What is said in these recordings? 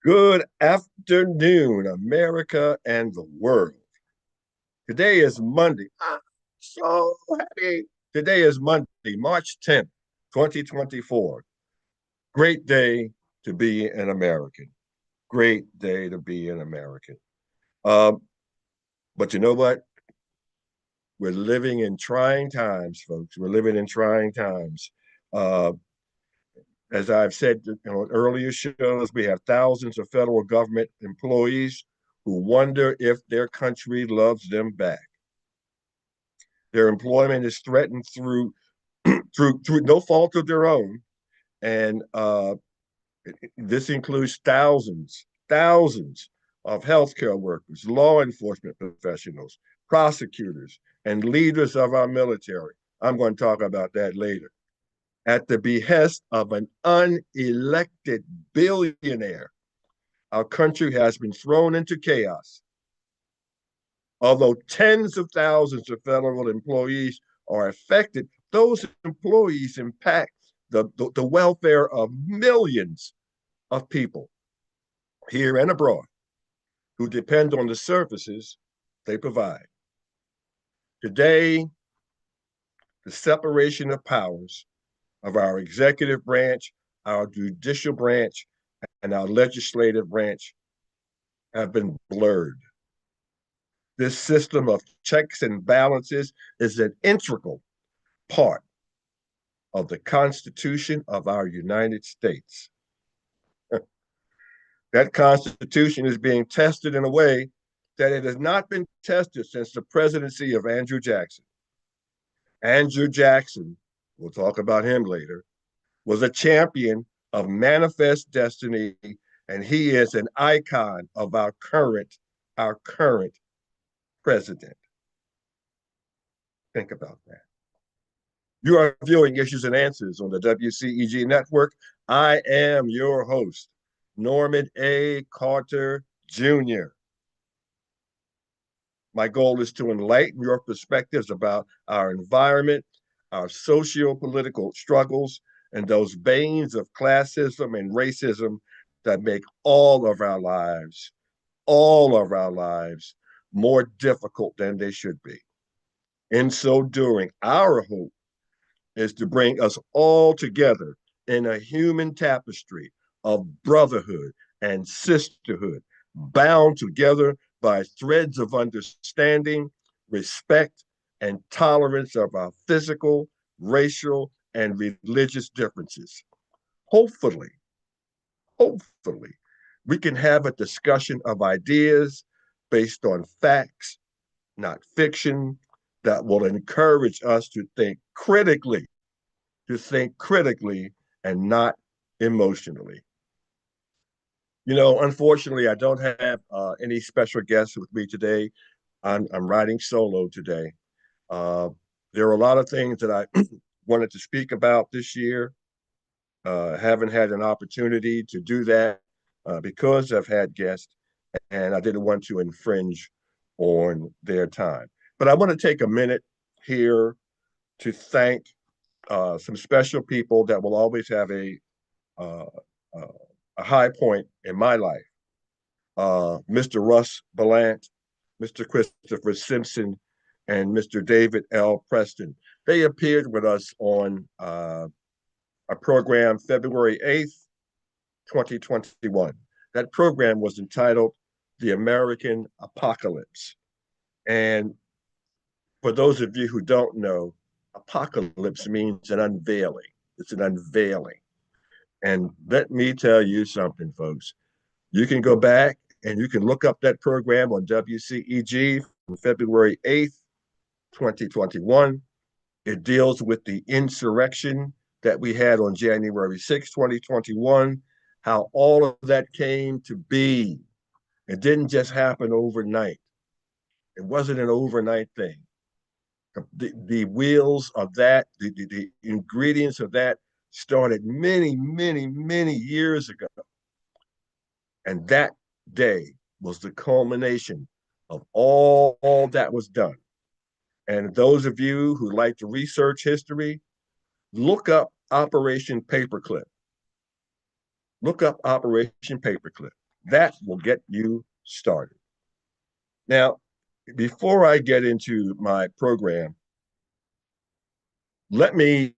Good afternoon, America and the world. Today is Monday. I'm so happy. Today is Monday, March 10th, 2024. Great day to be an American. Great day to be an American. Um, but you know what? We're living in trying times, folks. We're living in trying times. Uh, as I've said on earlier shows, we have thousands of federal government employees who wonder if their country loves them back. Their employment is threatened through no fault of their own, and this includes thousands of healthcare workers, law enforcement professionals, prosecutors, and leaders of our military. I'm going to talk about that later. At the behest of an unelected billionaire, our country has been thrown into chaos. Although tens of thousands of federal employees are affected, those employees impact the welfare of millions of people here and abroad who depend on the services they provide. Today, the separation of powers of our executive branch, our judicial branch, and our legislative branch have been blurred. This system of checks and balances is an integral part of the Constitution of our United States. That Constitution is being tested in a way that it has not been tested since the presidency of Andrew Jackson. Andrew Jackson, we'll talk about him later, was a champion of manifest destiny, and he is an icon of our current president. Think about that. You are viewing Issues and Answers on the WCEG Network. I am your host, Norman A. Carter Jr. My goal is to enlighten your perspectives about our environment, our socio-political struggles, and those veins of classism and racism that make all of our lives, more difficult than they should be. In so doing, our hope is to bring us all together in a human tapestry of brotherhood and sisterhood, bound together by threads of understanding, respect, and tolerance of our physical, racial, and religious differences. Hopefully, hopefully, we can have a discussion of ideas based on facts, not fiction, that will encourage us to think critically and not emotionally. Unfortunately, I don't have any special guests with me today. I'm riding solo today. Uh, there are a lot of things that I wanted to speak about this year. Haven't had an opportunity to do that because I've had guests, and I didn't want to infringe on their time. But I want to take a minute here to thank some special people that will always have uh, uh, a high point in my life. Mr. Russ Belant, Mr. Christopher Simpson, and Mr. David L. Preston. They appeared with us on a program February 8th, 2021. That program was entitled The American Apocalypse. And for those of you who don't know, apocalypse means an unveiling. It's an unveiling. And let me tell you something, folks. You can go back and you can look up that program on WCEG from February 8th, 2021. It deals with the insurrection that we had on January 6th, 2021, how all of that came to be. It didn't just happen overnight. It wasn't an overnight thing. The wheels of that, the ingredients of that started many years ago. And that day was the culmination of all that was done. And those of you who like to research history, look up Operation Paperclip. Look up Operation Paperclip. That will get you started. Now, before I get into my program, let me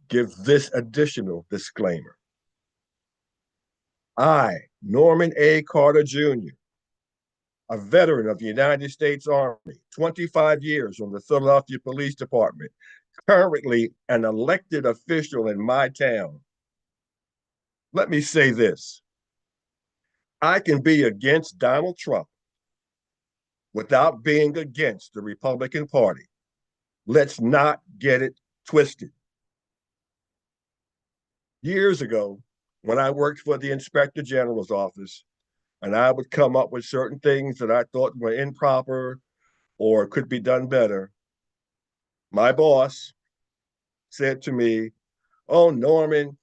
give this additional disclaimer. I, Norman A. Carter Jr., a veteran of the United States Army, 25 years on the Philadelphia Police Department, currently an elected official in my town. Let me say this. I can be against Donald Trump without being against the Republican Party. Let's not get it twisted. Years ago, when I worked for the Inspector General's office, and I would come up with certain things that I thought were improper or could be done better, my boss said to me, "Oh, Norman,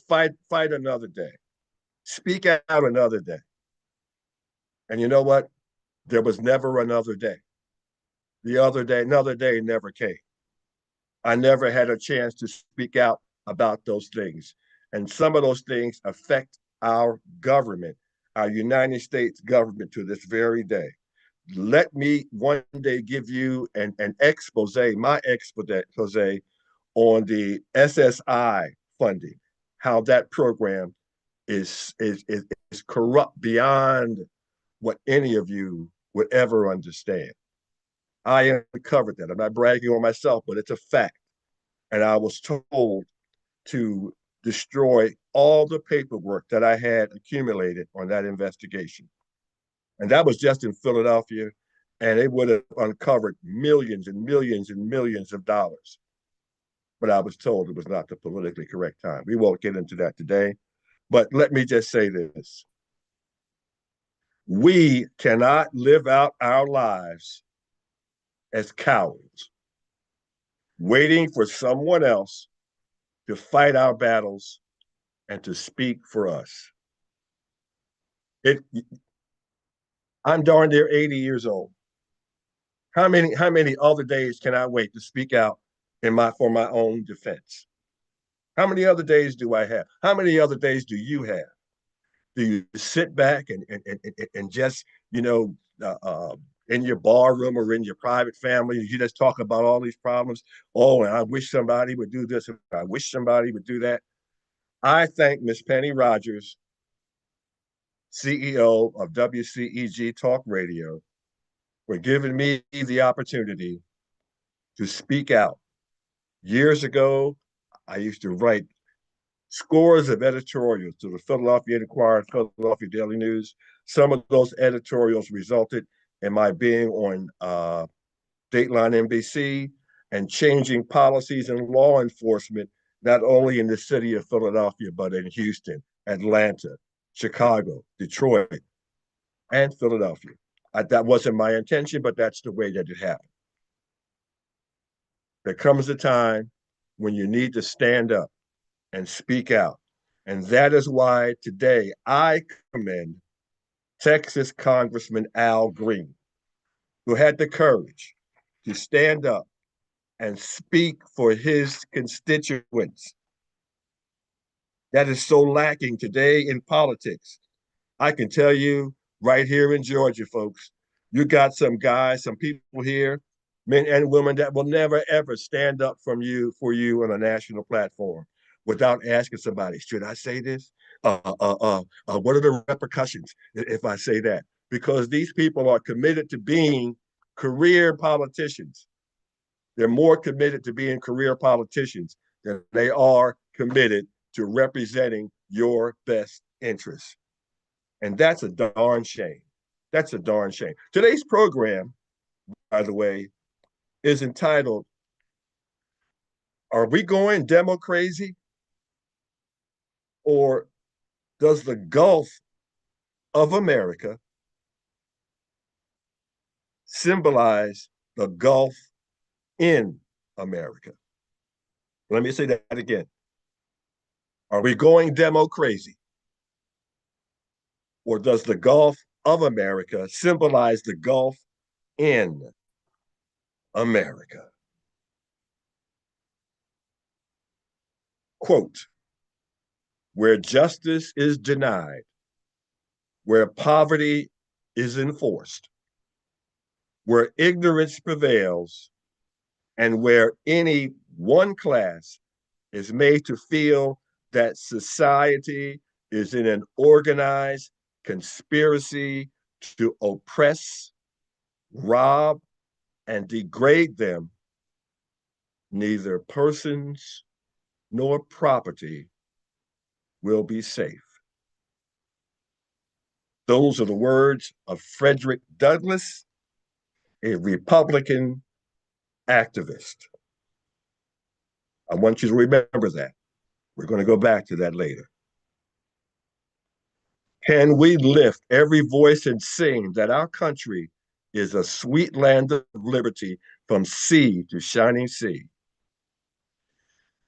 fight another day. Speak out another day." And you know what? There was never another day. Another day never came. I never had a chance to speak out about those things. And some of those things affect our government, our United States government to this very day. Let me one day give you an expose, my expose on the SSI funding, how that program is corrupt beyond what any of you would ever understand. I uncovered that. I'm not bragging on myself, but it's a fact. And I was told to destroy all the paperwork that I had accumulated on that investigation. And that was just in Philadelphia. And it would have uncovered millions and millions and millions of dollars. But I was told it was not the politically correct time. We won't get into that today. But let me just say this. We cannot live out our lives as cowards, waiting for someone else to fight our battles and to speak for us. It, I'm darn near 80 years old. How many other days can I wait to speak out for my own defense? How many other days do I have? How many other days do you have? Do you sit back and just, in your bar room or in your private family, you just talk about all these problems? Oh, and I wish somebody would do this. I wish somebody would do that. I thank Miss Penny Rogers, CEO of WCEG Talk Radio, for giving me the opportunity to speak out. Years ago, I used to write scores of editorials to the Philadelphia Inquirer, Philadelphia Daily News. Some of those editorials resulted in my being on Dateline NBC and changing policies and law enforcement, not only in the city of Philadelphia, but in Houston, Atlanta, Chicago, Detroit, and Philadelphia. That wasn't my intention, but that's the way that it happened. There comes a time when you need to stand up and speak out. And that is why today I commend Texas Congressman Al Green, who had the courage to stand up and speak for his constituents. That is so lacking today in politics. I can tell you right here in Georgia, folks, you got some guys, some people here, men and women, that will never ever stand up for you on a national platform without asking somebody, should I say this? What are the repercussions if I say that? Because these people are committed to being career politicians. They're more committed to being career politicians than they are committed to representing your best interests. And that's a darn shame. That's a darn shame. Today's program, by the way, is entitled, Are We Going Demo Crazy? Or does the Gulf of America symbolize the Gulf in America? Let me say that again. Are we going demo crazy? Or does the Gulf of America symbolize the Gulf in America? Quote, where justice is denied, where poverty is enforced, where ignorance prevails, and where any one class is made to feel that society is in an organized conspiracy to oppress, rob, and degrade them, neither persons nor property will be safe. Those are the words of Frederick Douglass, a Republican activist. I want you to remember that. We're going to go back to that later. Can we lift every voice and sing that our country is a sweet land of liberty from sea to shining sea?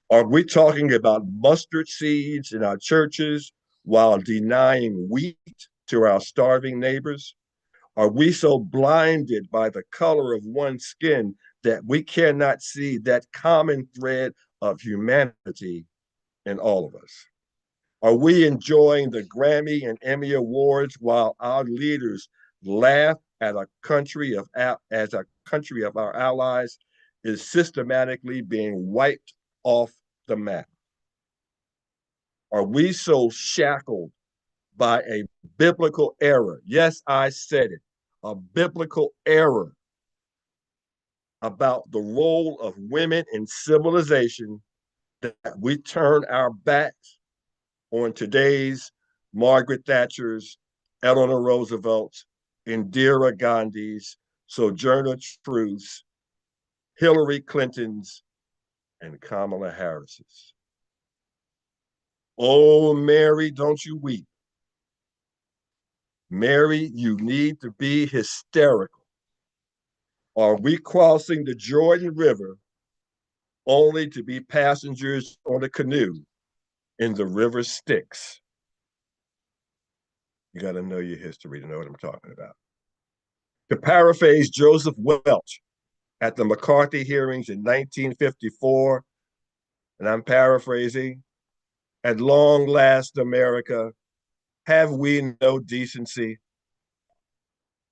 Are we talking about mustard seeds in our churches while denying wheat to our starving neighbors? Are we so blinded by the color of one's skin that we cannot see that common thread of humanity in all of us? Are we enjoying the Grammy and Emmy Awards while our leaders laugh at a country of as a country of our allies is systematically being wiped off the map? Are we so shackled by a biblical error? Yes, I said it, a biblical error about the role of women in civilization that we turn our backs on today's Margaret Thatcher's, Eleanor Roosevelt's, Indira Gandhi's, Sojourner Truth's, Hillary Clinton's, and Kamala Harris's. Oh, Mary, don't you weep. Mary, you need to be hysterical. Are we crossing the Jordan River only to be passengers on a canoe in the river Styx? You got to know your history to know what I'm talking about. To paraphrase Joseph Welch at the McCarthy hearings in 1954, and I'm paraphrasing, at long last, America, have we no decency?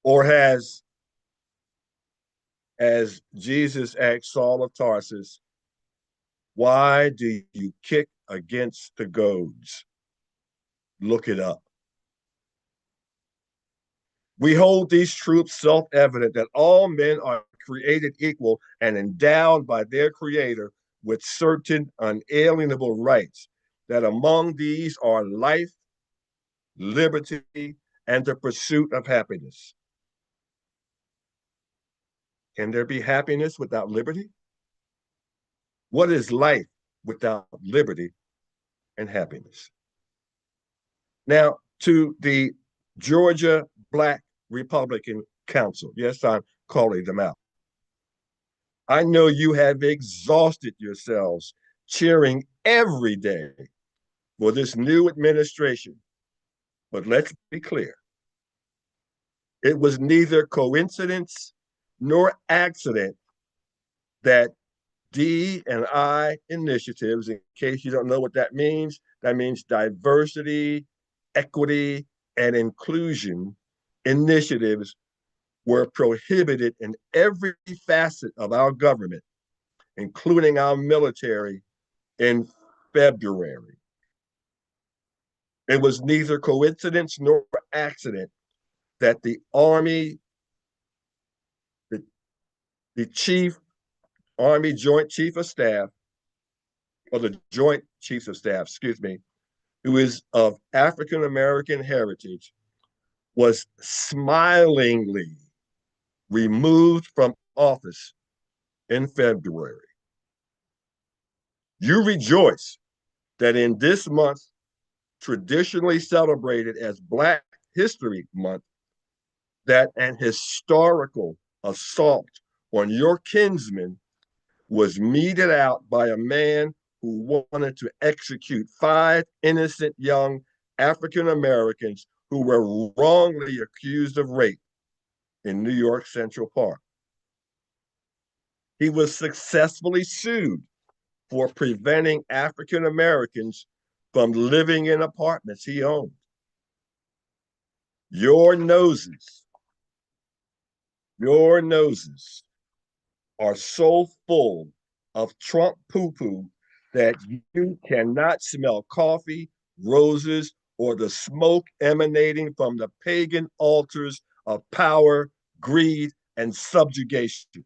Or has, as Jesus asked Saul of Tarsus, why do you kick against the goads? Look it up. We hold these truths self-evident that all men are created equal and endowed by their creator with certain unalienable rights, that among these are life, liberty, and the pursuit of happiness. Can there be happiness without liberty? What is life without liberty and happiness? Now, to the Georgia Black Republican Council, yes, I'm calling them out. I know you have exhausted yourselves cheering every day for this new administration, but let's be clear. It was neither coincidence nor accident that D&I initiatives, in case you don't know what that means diversity, equity, and inclusion initiatives were prohibited in every facet of our government, including our military, in February. It was neither coincidence nor accident that the Army, the Chief Army Joint Chief of Staff, or the Joint Chiefs of Staff, excuse me, who is of African American heritage, was smilingly removed from office in February. You rejoice that in this month, traditionally celebrated as Black History Month, that an historical assault on your kinsman was meted out by a man who wanted to execute 5 innocent young African Americans who were wrongly accused of rape in New York Central Park. He was successfully sued for preventing African Americans from living in apartments he owned. Your noses, your noses are so full of Trump poo-poo that you cannot smell coffee, roses, or the smoke emanating from the pagan altars of power, greed, and subjugation.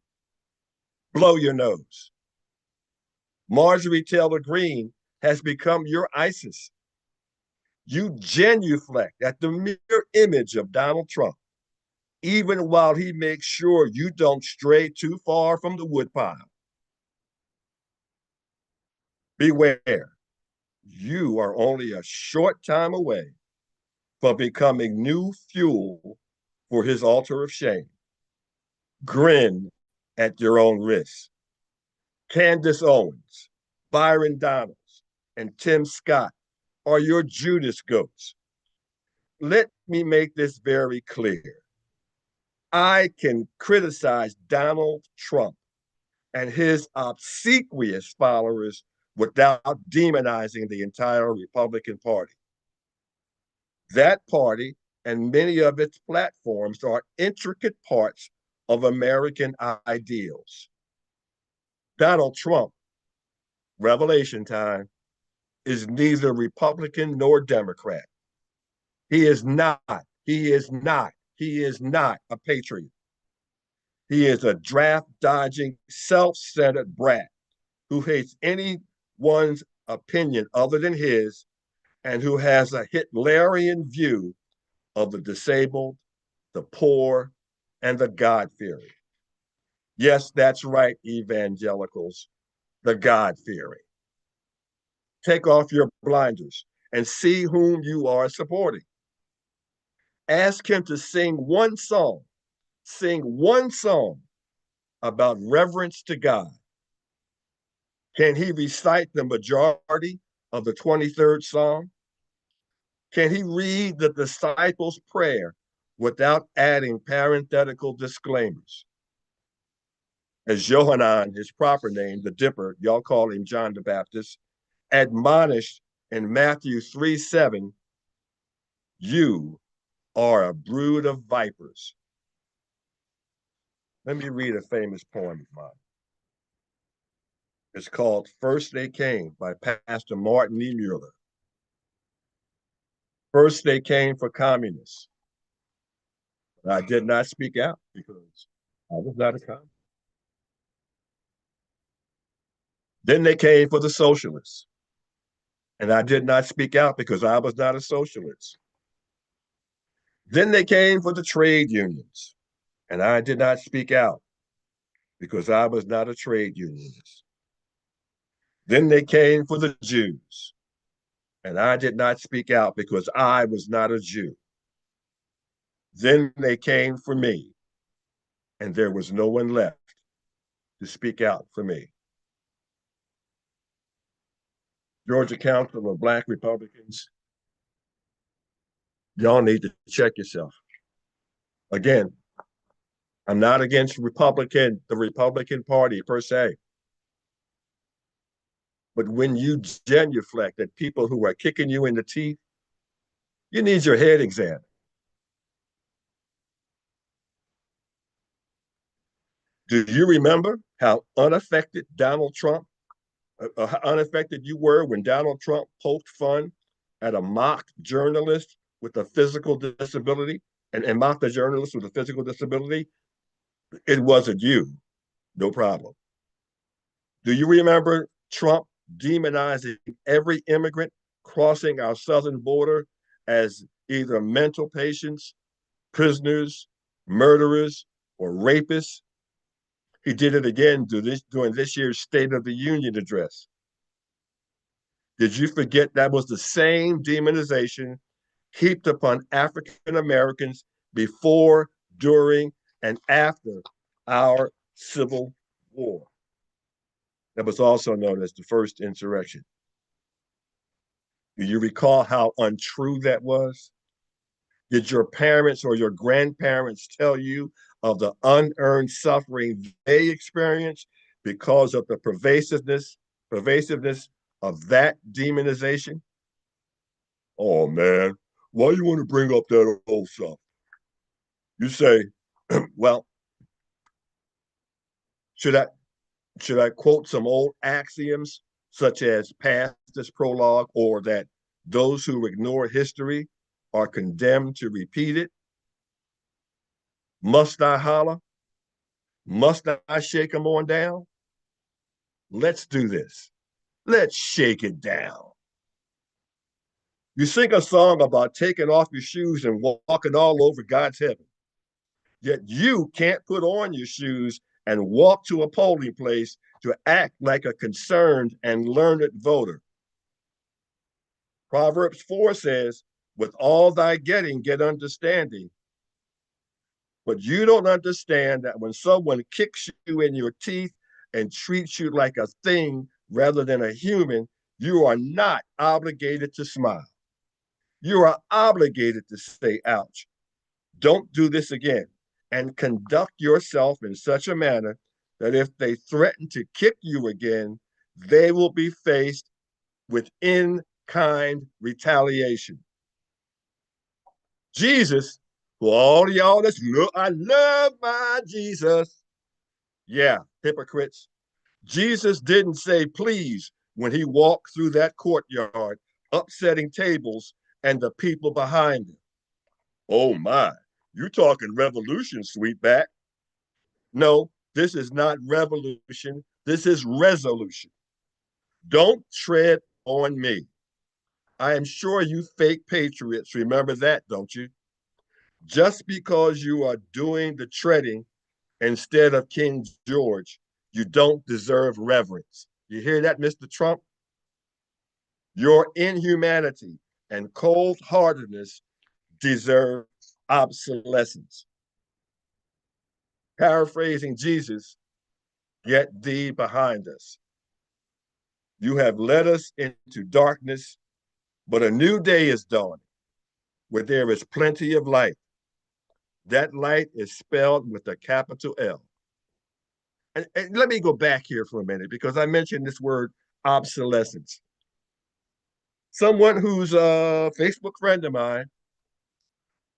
Blow your nose. Marjorie Taylor Greene has become your ISIS. You genuflect at the mere image of Donald Trump, even while he makes sure you don't stray too far from the woodpile. Beware, you are only a short time away from becoming new fuel for his altar of shame. Grin at your own risk. Candace Owens, Byron Donalds, and Tim Scott are your Judas goats. Let me make this very clear. I can criticize Donald Trump and his obsequious followers without demonizing the entire Republican Party. That party and many of its platforms are intricate parts of American ideals. Donald Trump, revelation time, is neither Republican nor Democrat. He is not, he is not, he is not a patriot. He is a draft dodging, self centered brat who hates anyone's opinion other than his and who has a Hitlerian view of the disabled, the poor, and the God-fearing. Yes, that's right, evangelicals, the God-fearing. Take off your blinders and see whom you are supporting. Ask him to sing one song about reverence to God. Can he recite the majority of the 23rd Psalm? Can he read the disciples' prayer without adding parenthetical disclaimers? As Johanan, his proper name, the Dipper, y'all call him John the Baptist, admonished in Matthew 3:7, you are a brood of vipers. Let me read a famous poem of mine. It's called First They Came by Pastor Martin E. Mueller. First they came for communists. I did not speak out because I was not a communist. Then they came for the socialists. And I did not speak out because I was not a socialist. Then they came for the trade unions. And I did not speak out because I was not a trade unionist. Then they came for the Jews. And I did not speak out because I was not a Jew. Then they came for me. And there was no one left to speak out for me. Georgia Council of Black Republicans, y'all need to check yourself. Again, I'm not against the Republican Party per se. But when you genuflect at people who are kicking you in the teeth, you need your head examined. Do you remember how unaffected how unaffected you were when Donald Trump poked fun at a mock journalist with a physical disability and mocked a journalist with a physical disability? It wasn't you, no problem. Do you remember Trump demonizing every immigrant crossing our southern border as either mental patients, prisoners, murderers, or rapists? He did it again during this year's State of the Union address. Did you forget that was the same demonization heaped upon African Americans before, during, and after our Civil War? That was also known as the first insurrection. Do you recall how untrue that was? Did your parents or your grandparents tell you of the unearned suffering they experienced because of the pervasiveness of that demonization? Oh man, Why you want to bring up that old stuff? You say, well, should I should I quote some old axioms such as past is prologue or that those who ignore history are condemned to repeat it? Must I holler? Must I shake them on down? Let's do this. Let's shake it down. You sing a song about taking off your shoes and walking all over God's heaven. Yet you can't put on your shoes and walk to a polling place to act like a concerned and learned voter. Proverbs 4 says, with all thy getting, get understanding. But you don't understand that when someone kicks you in your teeth and treats you like a thing rather than a human, you are not obligated to smile. You are obligated to say, ouch, don't do this again, and conduct yourself in such a manner that if they threaten to kick you again, they will be faced with in-kind retaliation. Jesus, for all of y'all that's, look, I love my Jesus. Yeah, hypocrites. Jesus didn't say please when he walked through that courtyard, upsetting tables and the people behind him. Oh my, you talking revolution, sweetback. No, this is not revolution. This is resolution. Don't tread on me. I am sure you fake patriots remember that, don't you? Just because you are doing the treading instead of King George, you don't deserve reverence. You hear that, Mr. Trump? Your inhumanity and cold heartedness deserve obsolescence. Paraphrasing Jesus, get thee behind us. You have led us into darkness, but a new day is dawning where there is plenty of light. That light is spelled with a capital L. And let me go back here for a minute because I mentioned this word obsolescence. Someone who's a Facebook friend of mine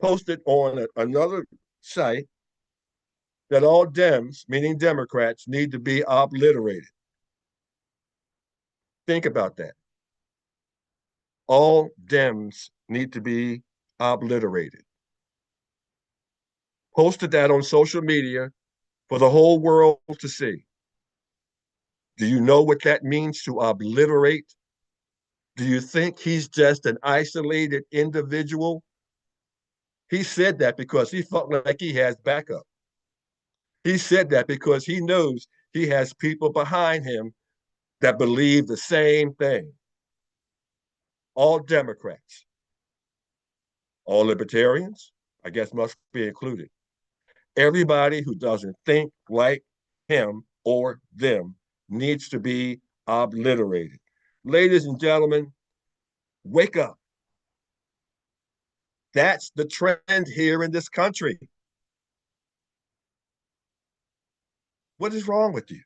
posted on another site that all Dems, meaning Democrats, need to be obliterated. Think about that. All Dems need to be obliterated. Posted that on social media for the whole world to see. Do you know what that means to obliterate? Do you think he's just an isolated individual? He said that because he felt like he has backup. He said that because he knows he has people behind him that believe the same thing. All Democrats, all libertarians, I guess must be included. Everybody who doesn't think like him or them needs to be obliterated. Ladies and gentlemen, wake up. That's the trend here in this country. What is wrong with you?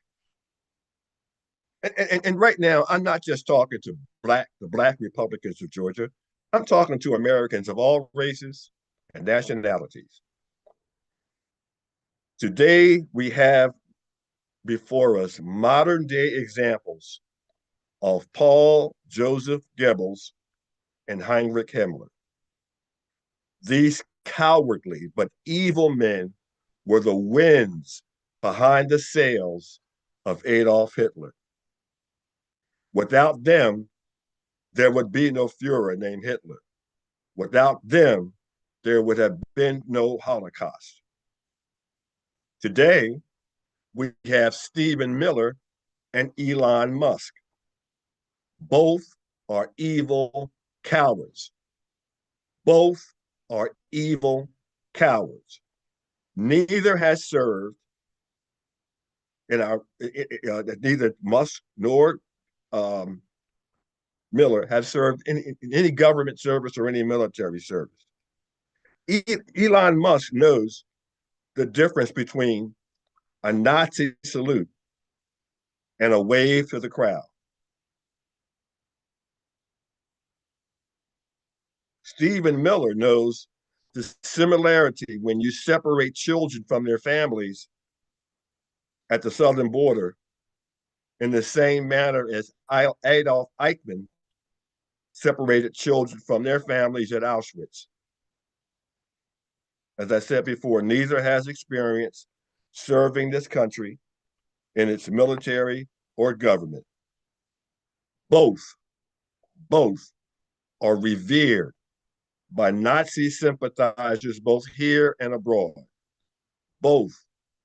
And right now, I'm not just talking to the black Republicans of Georgia. I'm talking to Americans of all races and nationalities. Today, we have before us modern day examples of Paul Joseph Goebbels and Heinrich Himmler. These cowardly but evil men were the winds behind the sails of Adolf Hitler. Without them, there would be no Fuhrer named Hitler. Without them, there would have been no Holocaust. Today, we have Stephen Miller and Elon Musk. Both are evil cowards. Both are evil cowards. Neither has served neither Musk nor Miller have served in any government service or any military service. Elon Musk knows the difference between a Nazi salute and a wave to the crowd. Stephen Miller knows the similarity when you separate children from their families at the southern border in the same manner as Adolf Eichmann separated children from their families at Auschwitz. As I said before, neither has experience serving this country in its military or government. Both, both are revered by Nazi sympathizers both here and abroad. Both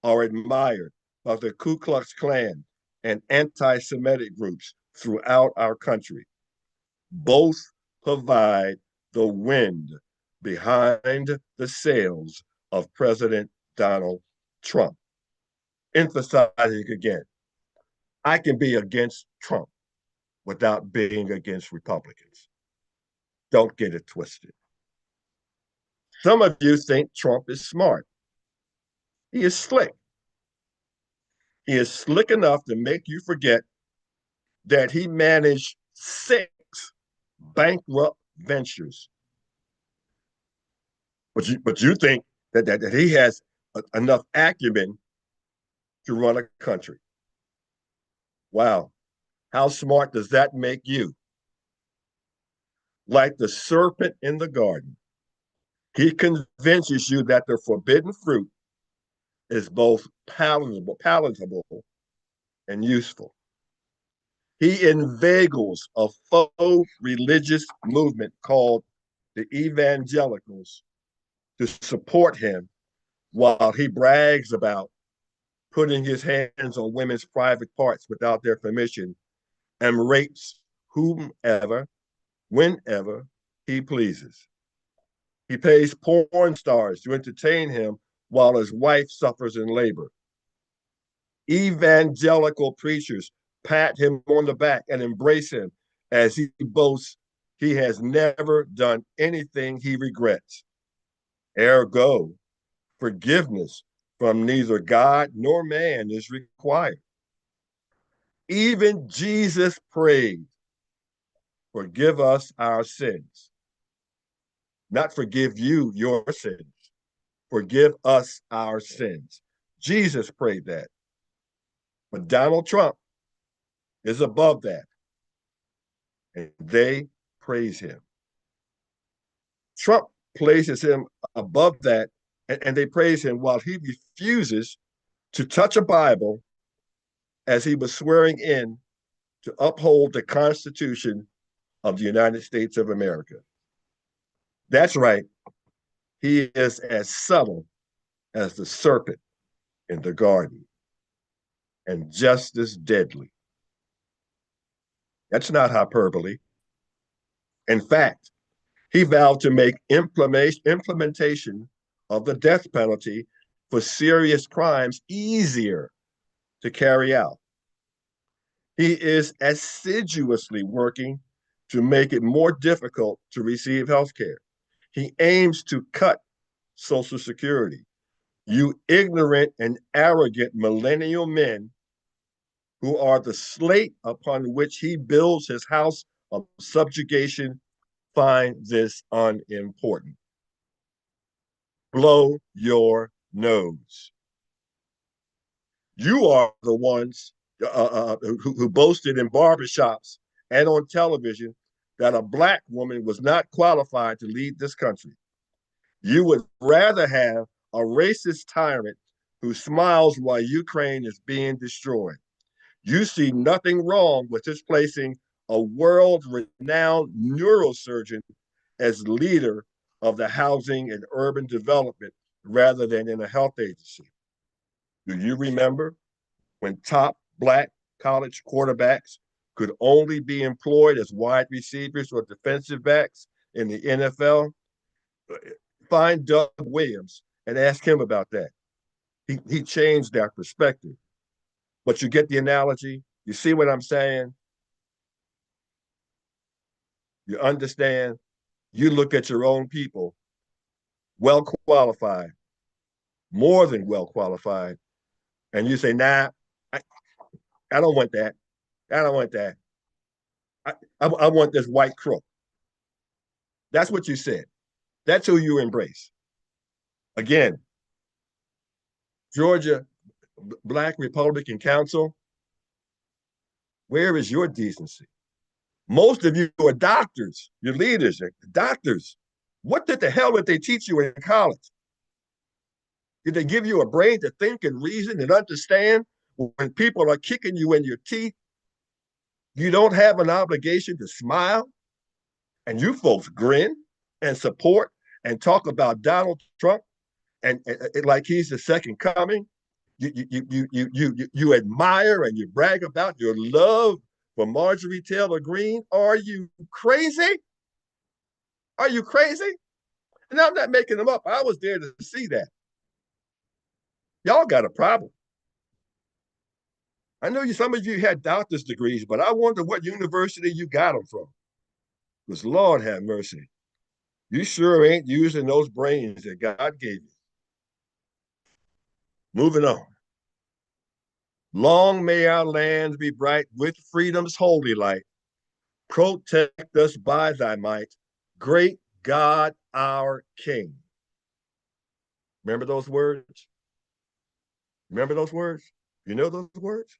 are admired by the Ku Klux Klan and anti-Semitic groups throughout our country. Both provide the wind behind the sails of President Donald Trump. Emphasizing again, I can be against Trump without being against Republicans. Don't get it twisted. Some of you think Trump is smart. He is slick. He is slick enough to make you forget that he managed 6 bankrupt ventures. But you think that he has enough acumen to run a country. Wow. How smart does that make you? Like the serpent in the garden, he convinces you that the forbidden fruit is both palatable and useful. He inveigles a faux religious movement called the evangelicals to support him while he brags about putting his hands on women's private parts without their permission and rapes whomever, whenever he pleases. He pays porn stars to entertain him while his wife suffers in labor. Evangelical preachers pat him on the back and embrace him as he boasts he has never done anything he regrets. Ergo, forgiveness from neither God nor man is required. Even Jesus prayed, forgive us our sins. Not forgive you your sins. Forgive us our sins. Jesus prayed that. But Donald Trump is above that. And they praise him. Trump places him above that, and they praise him while he refuses to touch a Bible as he was swearing in to uphold the Constitution of the United States of America. That's right. He is as subtle as the serpent in the garden and just as deadly. That's not hyperbole. In fact, he vowed to make implementation of the death penalty for serious crimes easier to carry out. He is assiduously working to make it more difficult to receive health care. He aims to cut Social Security. You ignorant and arrogant millennial men who are the slate upon which he builds his house of subjugation find this unimportant. Blow your nose. You are the ones who boasted in barbershops and on television that a Black woman was not qualified to lead this country. You would rather have a racist tyrant who smiles while Ukraine is being destroyed. You see nothing wrong with his placing a world-renowned neurosurgeon as leader of the housing and urban development rather than in a health agency. Do you remember when top Black college quarterbacks could only be employed as wide receivers or defensive backs in the NFL? Find Doug Williams and ask him about that. He changed that perspective. But you get the analogy? You see what I'm saying? You understand? You look at your own people, well qualified, more than well qualified, and you say, nah, I, I don't want that. I don't want that. I want this white crook. That's what you said. That's who you embrace. Again, Georgia Black Republican Council, where is your decency? Most of you are doctors, your leaders are doctors. What the hell did they teach you in college? Did they give you a brain to think and reason and understand when people are kicking you in your teeth? You don't have an obligation to smile, and you folks grin and support and talk about Donald Trump and like he's the second coming. You admire and you brag about your love for Marjorie Taylor Greene. Are you crazy? Are you crazy? And I'm not making them up. I was there to see that. Y'all got a problem. I know some of you had doctor's degrees, but I wonder what university you got them from. Because Lord have mercy. You sure ain't using those brains that God gave you. Moving on. Long may our lands be bright with freedom's holy light. Protect us by thy might, great God, our King. Remember those words? Remember those words? You know those words?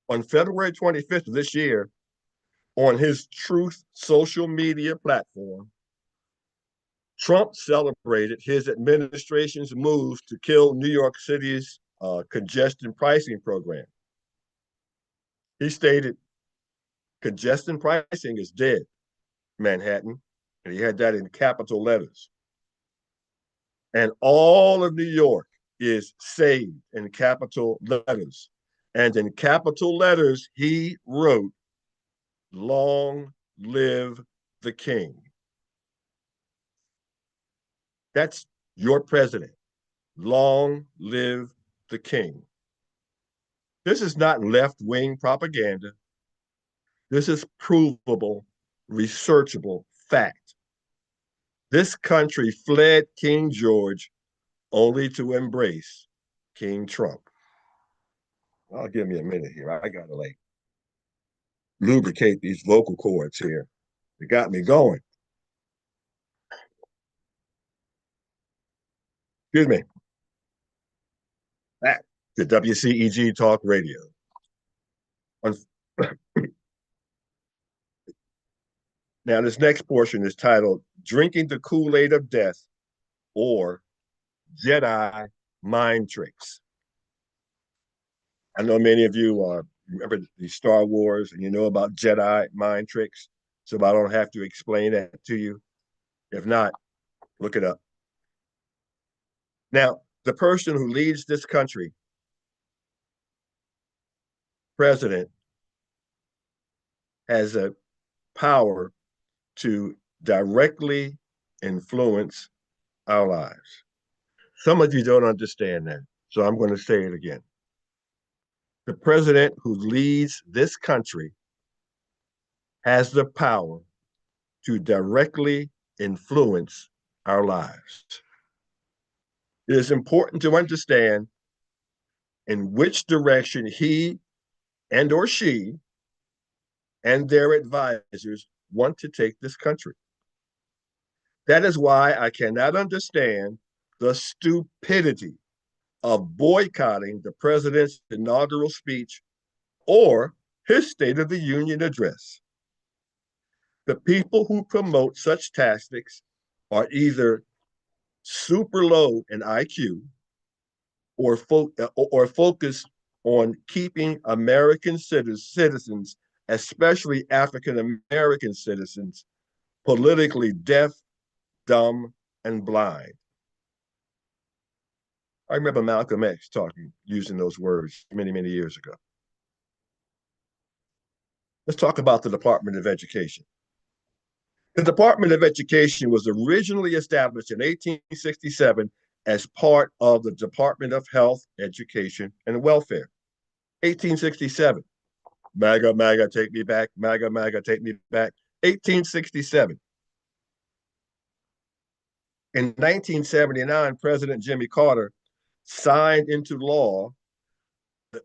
On February 25th of this year, on his Truth social media platform, Trump celebrated his administration's moves to kill New York City's congestion pricing program. He stated, congestion pricing is dead, Manhattan. And he had that in capital letters. And all of New York is saved in capital letters. And in capital letters, he wrote, long live the king. That's your president. Long live the king. This is not left-wing propaganda. This is provable, researchable fact. This country fled King George only to embrace King Trump. I'll give me a minute here. I gotta like lubricate these vocal cords here. It got me going. Excuse me. Back to WCEG Talk Radio. Now, this next portion is titled Drinking the Kool-Aid of Death or Jedi Mind Tricks. I know many of you remember the Star Wars and you know about Jedi mind tricks, so I don't have to explain that to you. If not, look it up. Now, the person who leads this country, president, has a power to directly influence our lives. Some of you don't understand that, so I'm going to say it again. The president who leads this country has the power to directly influence our lives. It is important to understand in which direction he and or she and their advisors want to take this country. That is why I cannot understand the stupidity of boycotting the president's inaugural speech or his State of the Union address. The people who promote such tactics are either super low in IQ or focus on keeping American citizens, especially African American citizens, politically deaf, dumb, and blind. I remember Malcolm X using those words many, many years ago. Let's talk about the Department of Education. The Department of Education was originally established in 1867 as part of the Department of Health, Education, and Welfare. 1867. MAGA, MAGA, take me back. MAGA, MAGA, take me back. 1867. In 1979, President Jimmy Carter signed into law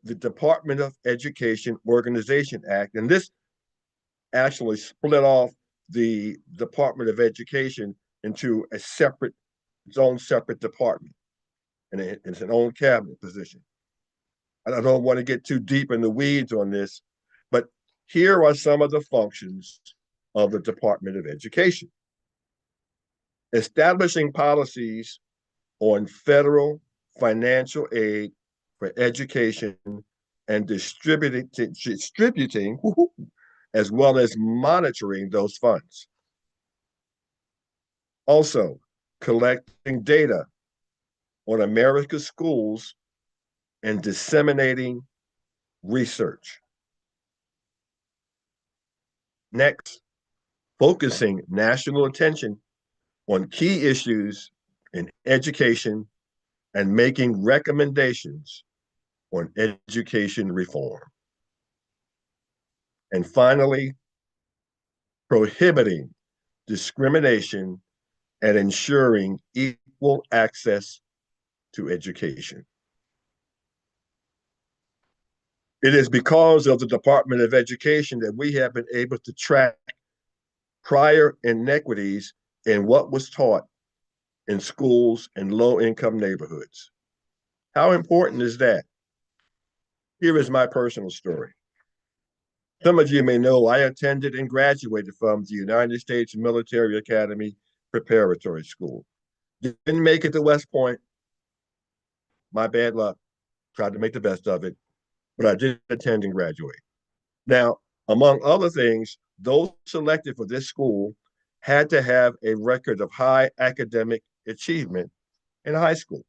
the Department of Education Organization Act, and this actually split off the Department of Education into its own separate department, and it's an own cabinet position. I don't want to get too deep in the weeds on this, but here are some of the functions of the Department of Education. Establishing policies on federal financial aid for education and distributing as well as monitoring those funds. Also, collecting data on America's schools and disseminating research. Next, focusing national attention on key issues in education and making recommendations on education reform. And finally, prohibiting discrimination and ensuring equal access to education. It is because of the Department of Education that we have been able to track prior inequities in what was taught in schools in low-income neighborhoods. How important is that? Here is my personal story. Some of you may know I attended and graduated from the United States Military Academy Preparatory School. Didn't make it to West Point. My bad luck. Tried to make the best of it, but I did attend and graduate. Now, among other things, those selected for this school had to have a record of high academic achievement in high school.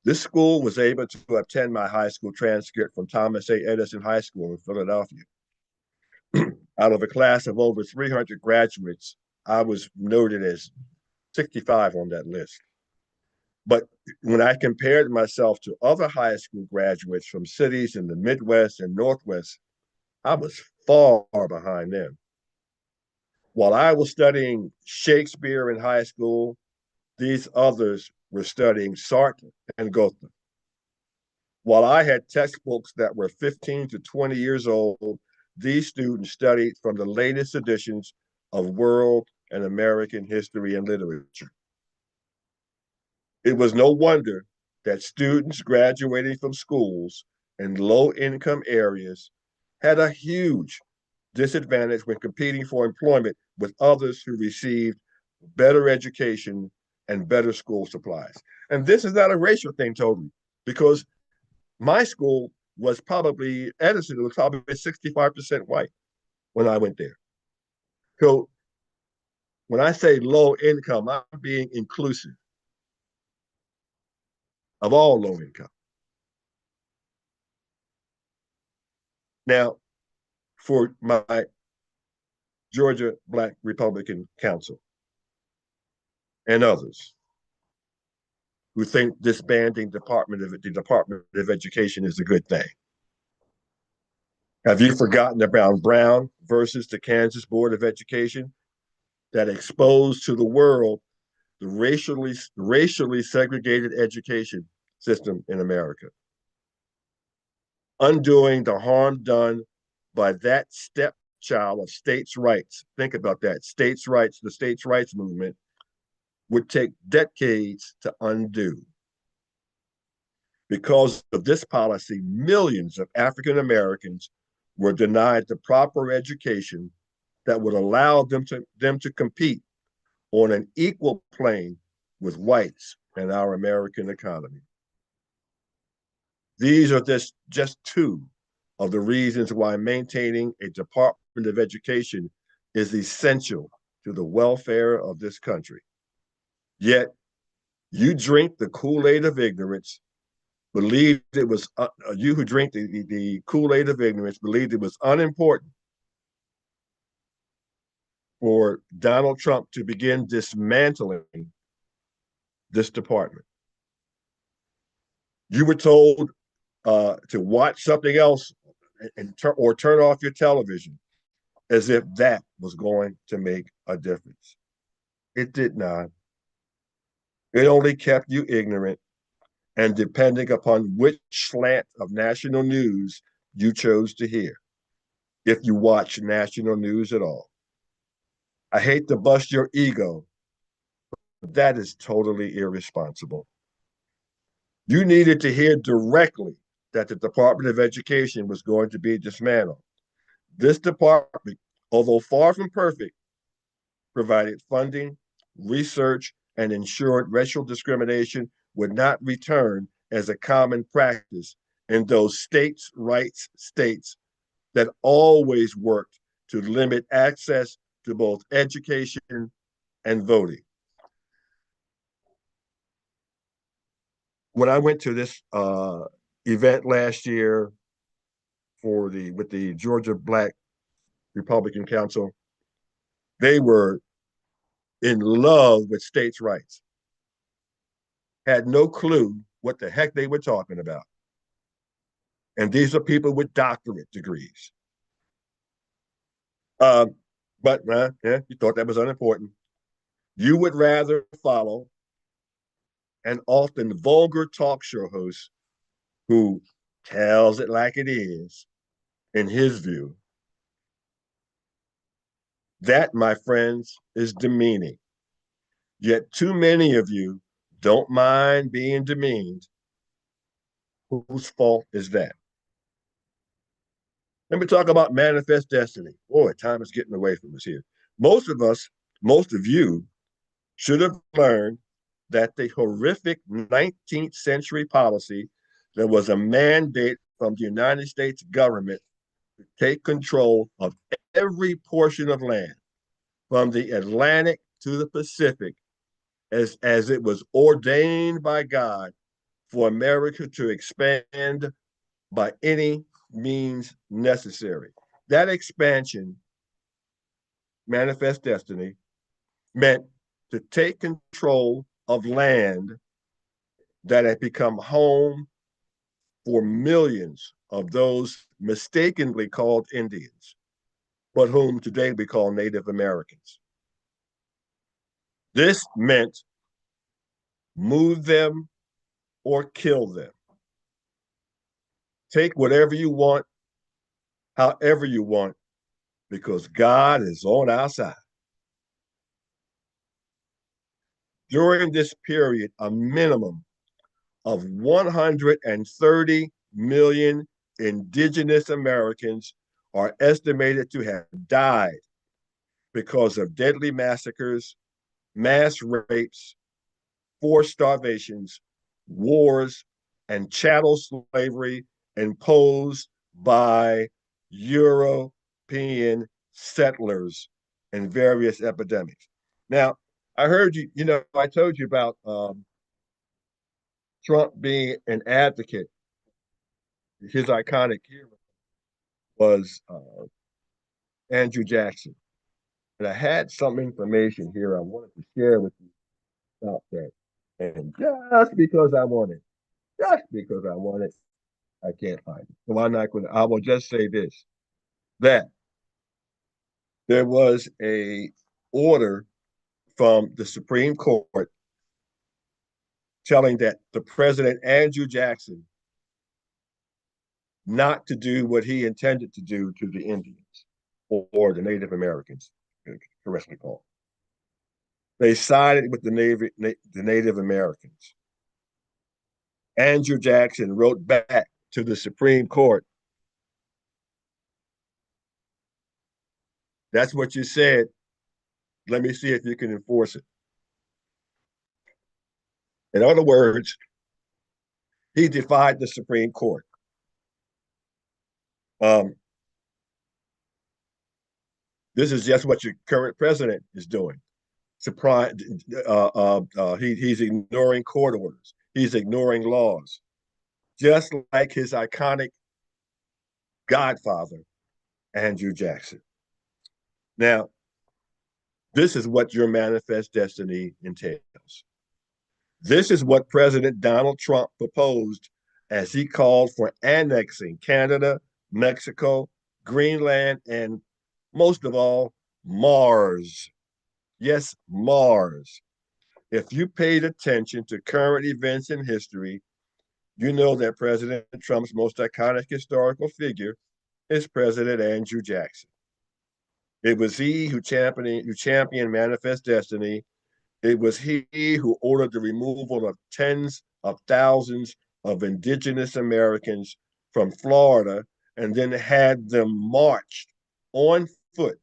This school was able to obtain my high school transcript from Thomas A. Edison High School in Philadelphia. Out of a class of over 300 graduates, I was noted as 65 on that list. But when I compared myself to other high school graduates from cities in the Midwest and Northwest, I was far behind them. While I was studying Shakespeare in high school, these others were studying Sartre and Goethe. While I had textbooks that were 15 to 20 years old, these students studied from the latest editions of world and American history and literature. It was no wonder that students graduating from schools in low-income areas had a huge disadvantage when competing for employment with others who received better education and better school supplies. And this is not a racial thing totally, because my school was probably, Edison was probably 65% white when I went there. So when I say low income, I'm being inclusive of all low income. Now, for my Georgia Black Republican Council and others who think disbanding the Department of Education is a good thing, have you forgotten about Brown versus the Kansas Board of Education that exposed to the world the racially segregated education system in America, undoing the harm done by that stepchild of states' rights? Think about that. States' rights, the states' rights movement would take decades to undo. Because of this policy, millions of African Americans were denied the proper education that would allow them to compete on an equal plane with whites in our American economy. These are just two of the reasons why maintaining a Department of Education is essential to the welfare of this country. Yet, you drink the Kool-Aid of ignorance, believed it was, you who drink the Kool-Aid of ignorance believed it was unimportant for Donald Trump to begin dismantling this department. You were told to watch something else or turn off your television as if that was going to make a difference. It did not. It only kept you ignorant and depending upon which slant of national news you chose to hear. if you watch national news at all. I hate to bust your ego, but that is totally irresponsible. You needed to hear directly that the Department of Education was going to be dismantled. This department, although far from perfect, provided funding, research, and ensured racial discrimination would not return as a common practice in those states' rights states that always worked to limit access to both education and voting. When I went to this event last year for the with the Georgia Black Republican Council, they were in love with states' rights, had no clue what the heck they were talking about. And these are people with doctorate degrees. Um, but yeah, you thought that was unimportant. You would rather follow an often vulgar talk show host who tells it like it is, in his view. That, my friends, is demeaning. Yet too many of you don't mind being demeaned. Whose fault is that? Let me talk about manifest destiny. Boy, time is getting away from us here. Most of us, most of you, should have learned that the horrific 19th century policy that was a mandate from the United States government to take control of every portion of land from the Atlantic to the Pacific as it was ordained by God for America to expand by any means necessary. That expansion, manifest destiny, meant to take control of land that had become home for millions of those mistakenly called Indians, but whom today we call Native Americans. This meant move them or kill them. Take whatever you want, however you want, because God is on our side. During this period, a minimum of 130 million indigenous Americans are estimated to have died because of deadly massacres, mass rapes, forced starvations, wars, and chattel slavery imposed by European settlers and various epidemics. Now, I heard you, I told you about Trump being an advocate. His iconic hero was Andrew Jackson. And I had some information here I wanted to share with you about that. And just because I want it, I can't find it. So I'm not going to, I will just say this, that there was a order from the Supreme Court telling that the president, Andrew Jackson, not to do what he intended to do to the Indians or the Native Americans, correctly called. They sided with the Native Americans. Andrew Jackson wrote back to the Supreme Court. That's what you said. Let me see if you can enforce it. In other words, he defied the Supreme Court. Um, this is just what your current president is doing. Surprise, he's ignoring court orders. He's ignoring laws, just like his iconic godfather, Andrew Jackson. Now, this is what your manifest destiny entails. This is what President Donald Trump proposed as he called for annexing Canada, Mexico, Greenland, and most of all, Mars. Yes, Mars. If you paid attention to current events in history, you know that President Trump's most iconic historical figure is President Andrew Jackson. It was he who championed Manifest Destiny. It was he who ordered the removal of tens of thousands of indigenous Americans from Florida and then had them marched on foot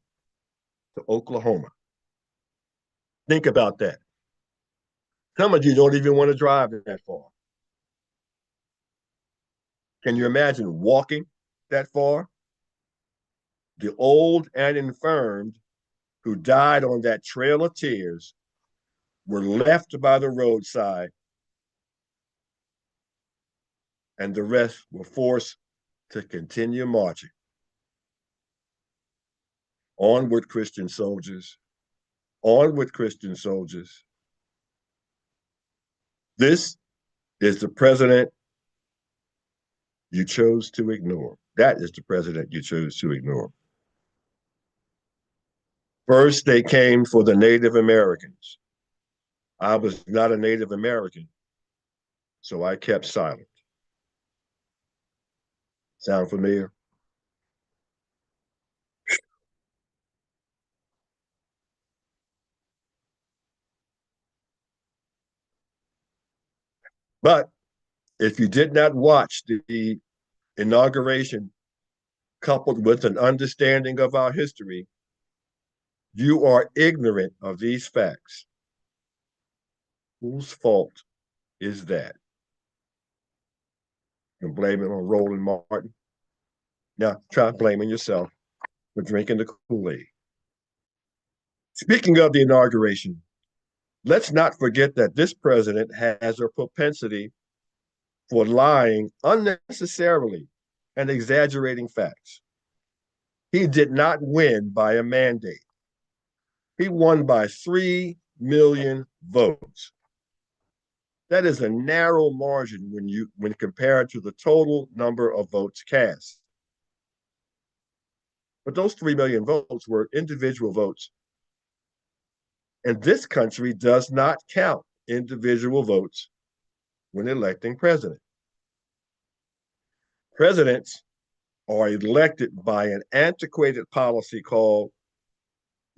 to Oklahoma. Think about that. Some of you don't even want to drive that far. Can you imagine walking that far? The old and infirmed who died on that trail of tears were left by the roadside, and the rest were forced to continue marching. Onward, Christian soldiers. Onward, Christian soldiers. This is the president you chose to ignore. That is the president you chose to ignore. First, they came for the Native Americans. I was not a Native American, so I kept silent. Sound familiar? But if you did not watch the inauguration coupled with an understanding of our history, you are ignorant of these facts. Whose fault is that? You can blame it on Roland Martin. Now try blaming yourself for drinking the Kool-Aid. Speaking of the inauguration, let's not forget that this president has a propensity for lying unnecessarily and exaggerating facts. He did not win by a mandate. He won by 3 million votes. That is a narrow margin when compared to the total number of votes cast. But those 3 million votes were individual votes. And this country does not count individual votes when electing president. Presidents are elected by an antiquated policy called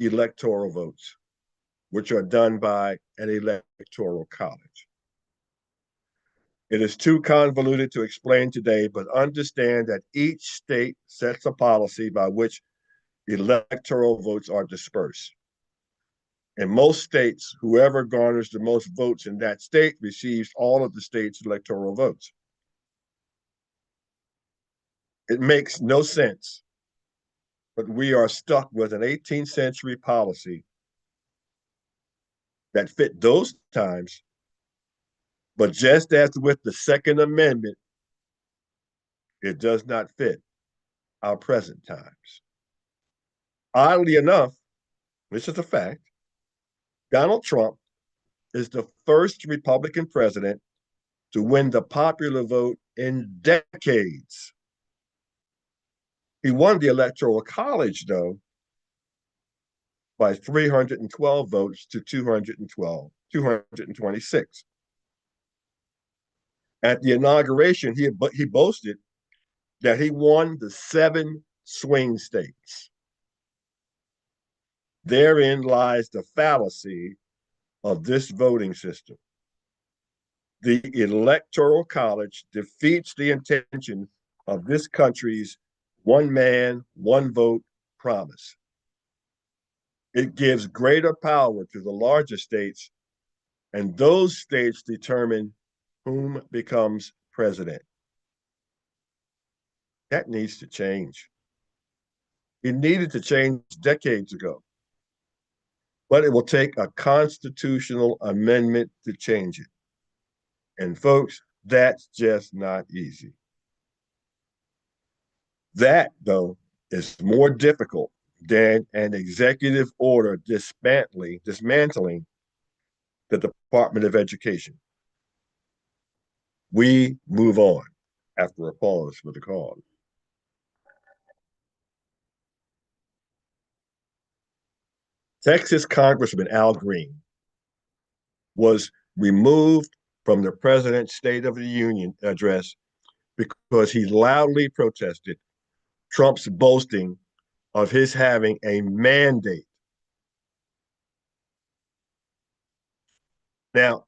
electoral votes, which are done by an electoral college. It is too convoluted to explain today, but understand that each state sets a policy by which electoral votes are dispersed. In most states, whoever garners the most votes in that state receives all of the state's electoral votes. It makes no sense, but we are stuck with an 18th century policy that fit those times, but just as with the Second Amendment, it does not fit our present times. Oddly enough, this is a fact, Donald Trump is the first Republican president to win the popular vote in decades. He won the Electoral College, though, by 312 votes to 226. At the inauguration, he boasted that he won the 7 swing states. Therein lies the fallacy of this voting system. The Electoral College defeats the intention of this country's one man, one vote promise. It gives greater power to the larger states, and those states determine whom becomes president. That needs to change. It needed to change decades ago, but it will take a constitutional amendment to change it. And folks, that's just not easy. That, though, is more difficult than an executive order dismantling the Department of Education. We move on after a pause for the call. Texas Congressman Al Green was removed from the president's State of the Union address because he loudly protested Trump's boasting of his having a mandate. Now,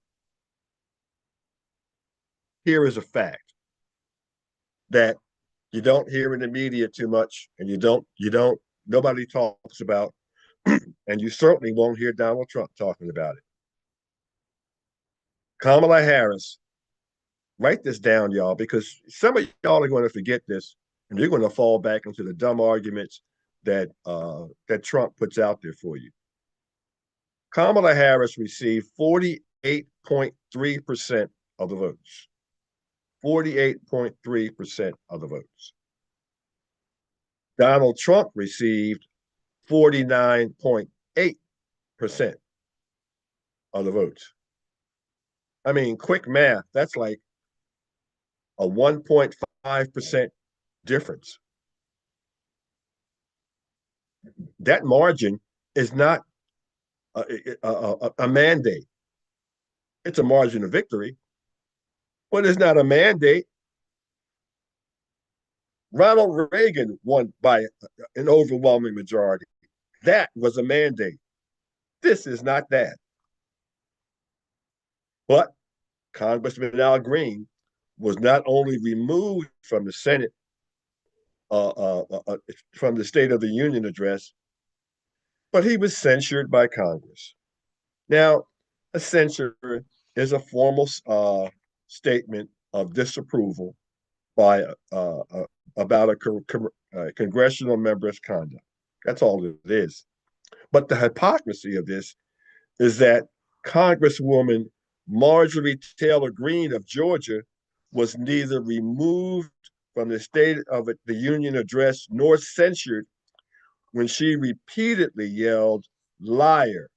here is a fact that you don't hear in the media too much, and nobody talks about, and you certainly won't hear Donald Trump talking about it. Kamala Harris, write this down, y'all, because some of y'all are going to forget this, and you're going to fall back into the dumb arguments that Trump puts out there for you. Kamala Harris received 48.3% of the votes. 48.3% of the votes. Donald Trump received 49.8% of the votes. I mean, quick math, that's like a 1.5% difference. That margin is not a mandate. It's a margin of victory, but it's not a mandate. Ronald Reagan won by an overwhelming majority. That was a mandate. This is not that. But Congressman Al Green was not only removed from the Senate, from the State of the Union address, but he was censured by Congress. Now, a censure is a formal statement of disapproval by about a congressional member's conduct. That's all it is. But the hypocrisy of this is that Congresswoman Marjorie Taylor Greene of Georgia was neither removed from the State of the Union address nor censured when she repeatedly yelled liar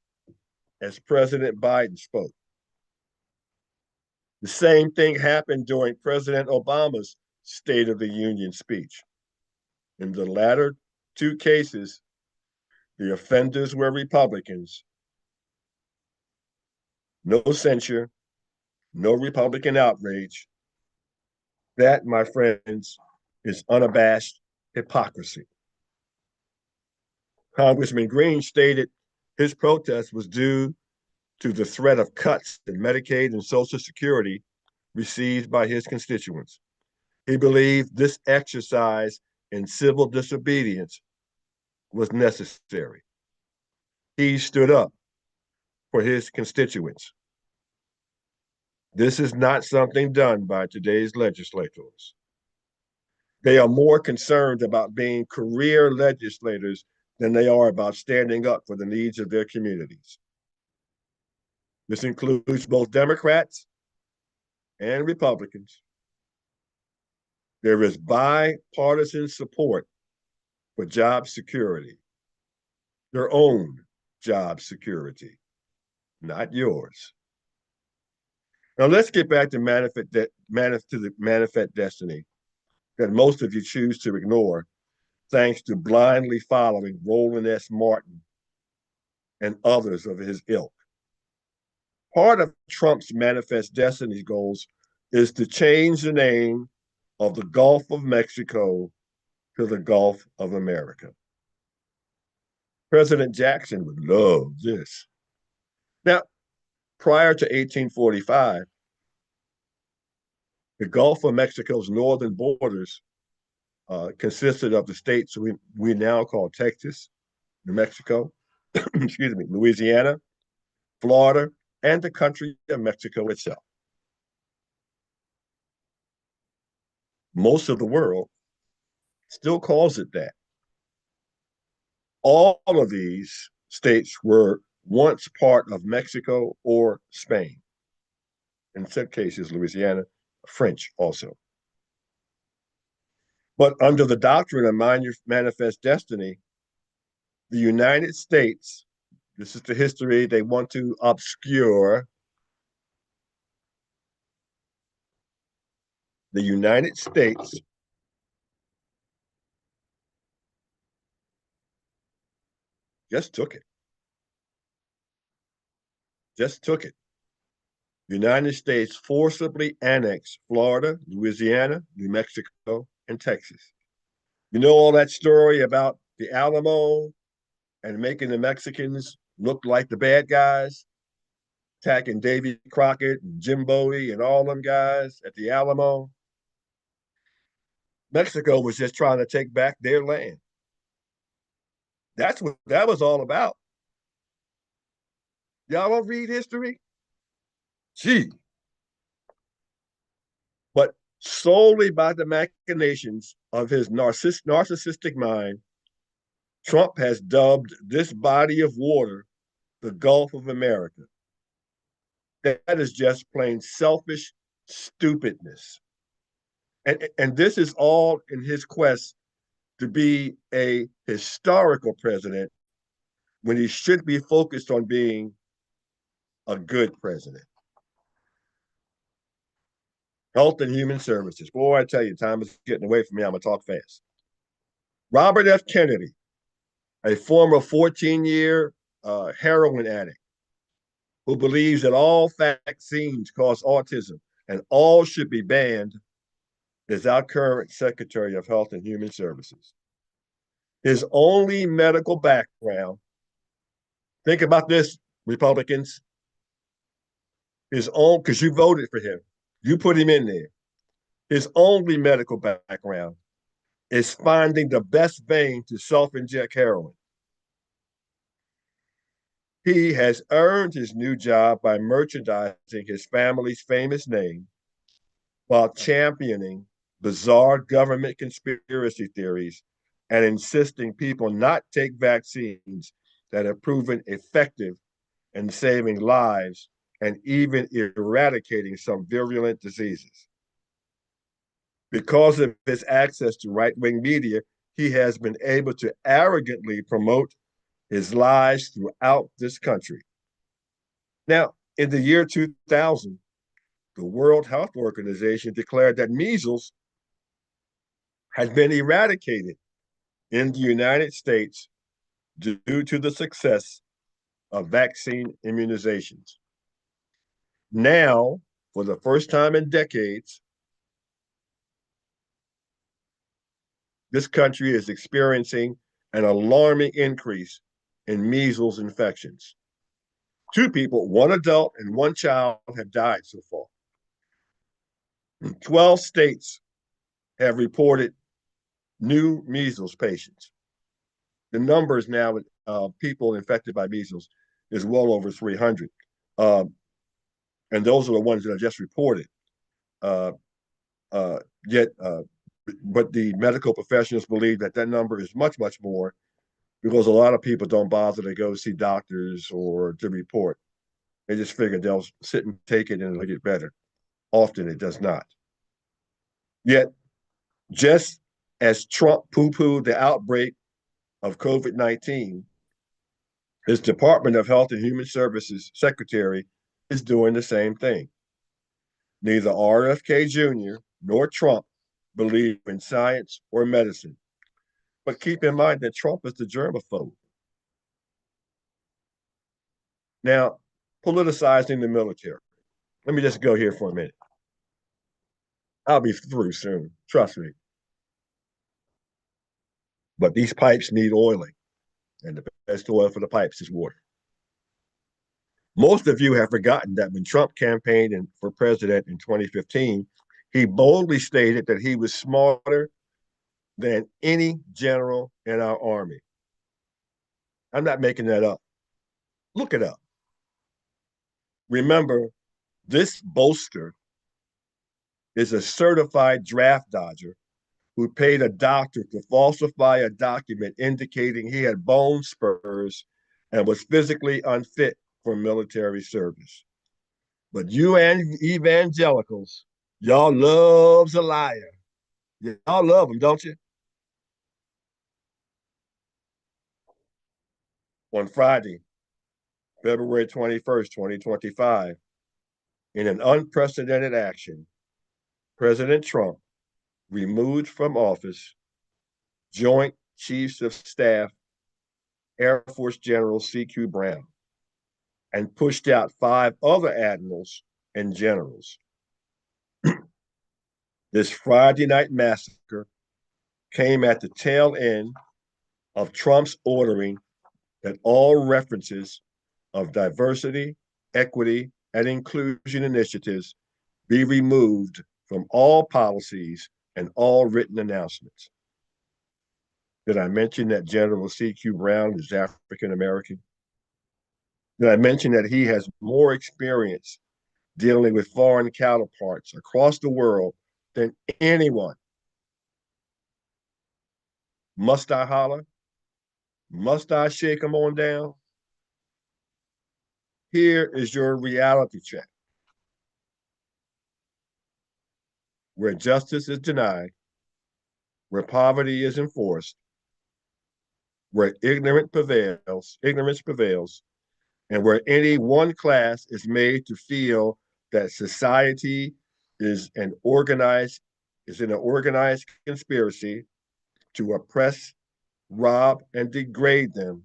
as President Biden spoke. The same thing happened during President Obama's State of the Union speech. In the latter two cases, the offenders were Republicans. No censure, no Republican outrage. That, my friends, is unabashed hypocrisy. Congressman Green stated his protest was due to the threat of cuts in Medicaid and Social Security received by his constituents. He believed this exercise in civil disobedience was necessary. He stood up for his constituents. This is not something done by today's legislators. They are more concerned about being career legislators than they are about standing up for the needs of their communities. This includes both Democrats and Republicans. There is bipartisan support for job security, their own job security, not yours. Now let's get back to the manifest destiny that most of you choose to ignore, thanks to blindly following Roland S. Martin and others of his ilk. Part of Trump's manifest destiny goals is to change the name of the Gulf of Mexico to the Gulf of America. President Jackson would love this. Now, prior to 1845, the Gulf of Mexico's northern borders consisted of the states we now call Texas, New Mexico, excuse me, Louisiana, Florida, and the country of Mexico itself. Most of the world still calls it that. All of these states were once part of Mexico or Spain. In some cases, Louisiana, French also. But under the doctrine of manifest destiny, the United States, this is the history they want to obscure, the United States just took it. Just took it. The United States forcibly annexed Florida, Louisiana, New Mexico, and Texas. You know all that story about the Alamo and making the Mexicans look like the bad guys, attacking Davy Crockett and Jim Bowie and all them guys at the Alamo. Mexico was just trying to take back their land. That's what that was all about. Y'all don't read history? Gee. But solely by the machinations of his narcissistic mind, Trump has dubbed this body of water the Gulf of America. That is just plain selfish stupidness. And this is all in his quest to be a historical president when he should be focused on being a good president. Health and Human Services. Boy, I tell you, time is getting away from me. I'm going to talk fast. Robert F. Kennedy, a former 14-year heroin addict who believes that all vaccines cause autism and all should be banned, is our current Secretary of Health and Human Services. His only medical background, think about this, Republicans, his own, because you voted for him, you put him in there. His only medical background is finding the best vein to self-inject heroin. He has earned his new job by merchandising his family's famous name while championing bizarre government conspiracy theories and insisting people not take vaccines that have proven effective in saving lives and even eradicating some virulent diseases. Because of his access to right-wing media, he has been able to arrogantly promote his lies throughout this country. Now, in the year 2000, the World Health Organization declared that measles had been eradicated in the United States due to the success of vaccine immunizations. Now, for the first time in decades, this country is experiencing an alarming increase in measles infections. 2 people, 1 adult and 1 child, have died so far. 12 states have reported new measles patients. The numbers now people infected by measles is well over 300. And those are the ones that are just reported. Uh, yet, but the medical professionals believe that that number is much, much more because a lot of people don't bother to go see doctors or to report. They just figure they'll sit and take it and it'll get better. Often it does not. Yet, just as Trump poo-pooed the outbreak of COVID-19, his Department of Health and Human Services secretary is doing the same thing. Neither RFK Jr. nor Trump believe in science or medicine. But keep in mind that Trump is the germaphobe. Now, politicizing the military. Let me just go here for a minute. I'll be through soon, trust me. But these pipes need oiling, and the best oil for the pipes is water. Most of you have forgotten that when Trump campaigned for president in 2015, he boldly stated that he was smarter than any general in our army. I'm not making that up. Look it up. Remember, this boaster is a certified draft dodger who paid a doctor to falsify a document indicating he had bone spurs and was physically unfit for military service. But you and evangelicals, y'all loves a liar. Y'all love him, don't you? On Friday, February 21st, 2025, in an unprecedented action, President Trump removed from office Joint Chiefs of Staff Air Force General C.Q. Brown and pushed out 5 other admirals and generals. This Friday night massacre came at the tail end of Trump's ordering that all references of diversity, equity, and inclusion initiatives be removed from all policies and all written announcements. Did I mention that General C.Q. Brown is African American? Did I mention that he has more experience dealing with foreign counterparts across the world than anyone? Must I holler? Must I shake them on down? Here is your reality check. Where justice is denied, where poverty is enforced, where ignorance prevails, and where any one class is made to feel that society is in an organized conspiracy to oppress, rob, and degrade them,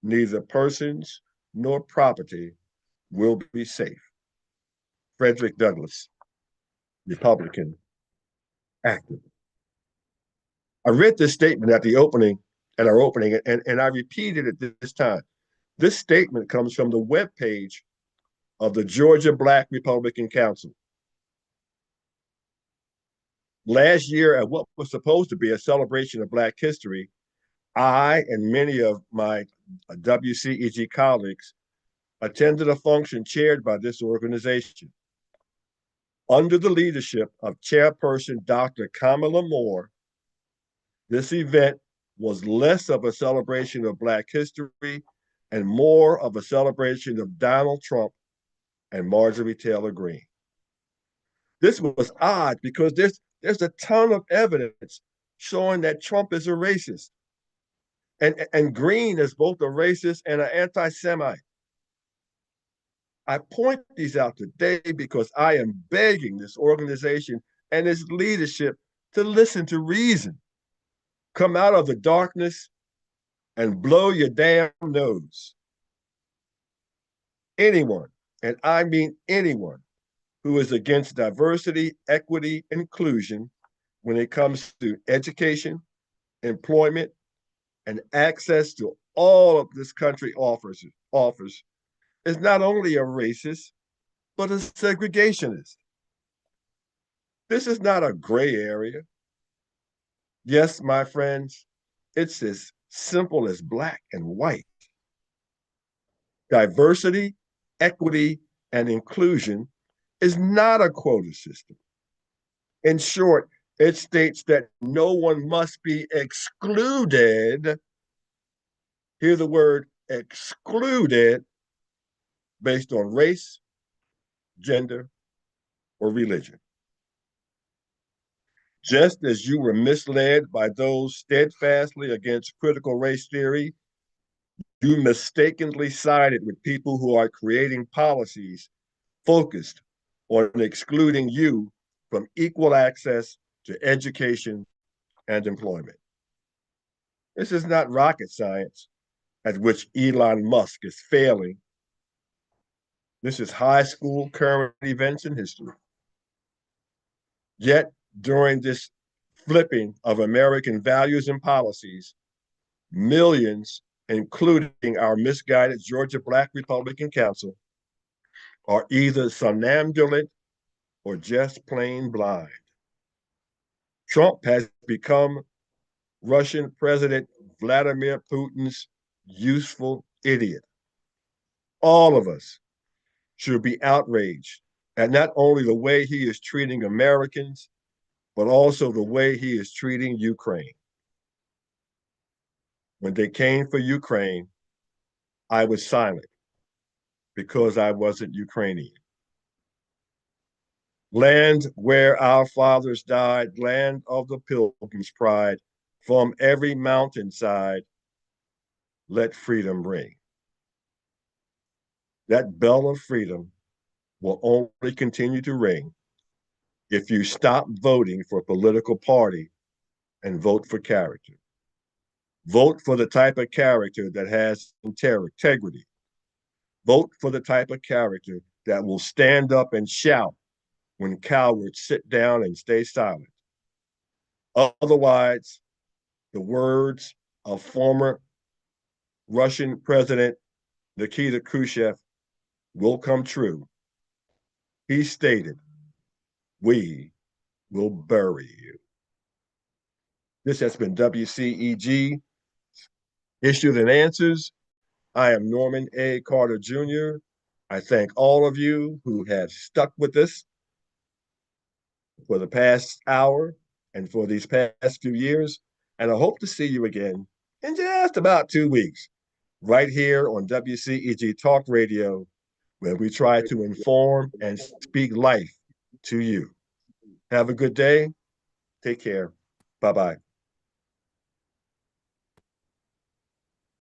neither persons nor property will be safe. Frederick Douglass, Republican activist. I read this statement at our opening, and I repeated it this time. This statement comes from the webpage of the Georgia Black Republican Council. Last year, at what was supposed to be a celebration of Black history, I and many of my WCEG colleagues attended a function chaired by this organization. Under the leadership of Chairperson Dr. Kamala Moore, this event was less of a celebration of Black history and more of a celebration of Donald Trump and Marjorie Taylor Greene. This was odd because there's a ton of evidence showing that Trump is a racist. And Greene is both a racist and an anti-Semite. I point these out today because I am begging this organization and its leadership to listen to reason. Come out of the darkness and blow your damn nose. Anyone, and I mean anyone, who is against diversity, equity, inclusion when it comes to education, employment, and access to all of this country offers is not only a racist, but a segregationist. This is not a gray area. Yes, my friends, it's as simple as black and white. Diversity, equity, and inclusion is not a quota system. In short, it states that no one must be excluded. Hear the word excluded based on race, gender, or religion. Just as you were misled by those steadfastly against critical race theory, you mistakenly sided with people who are creating policies focused on excluding you from equal access to education and employment. This is not rocket science at which Elon Musk is failing. This is high school current events in history. Yet, during this flipping of American values and policies, millions, including our misguided Georgia Black Republican Council, are either somnambulant or just plain blind. Trump has become Russian President Vladimir Putin's useful idiot. All of us should be outraged at not only the way he is treating Americans, but also the way he is treating Ukraine. When they came for Ukraine, I was silent because I wasn't Ukrainian. Land where our fathers died, land of the pilgrim's pride, from every mountainside, let freedom ring. That bell of freedom will only continue to ring if you stop voting for a political party and vote for character. Vote for the type of character that has integrity. Vote for the type of character that will stand up and shout when cowards sit down and stay silent. Otherwise, the words of former Russian President Nikita Khrushchev will come true. He stated, "We will bury you." This has been WCEG Issues and Answers. I am Norman A. Carter Jr. I thank all of you who have stuck with us for the past hour and for these past few years. And I hope to see you again in just about 2 weeks, right here on WCEG Talk Radio, where we try to inform and speak life to you. Have a good day. Take care. Bye bye.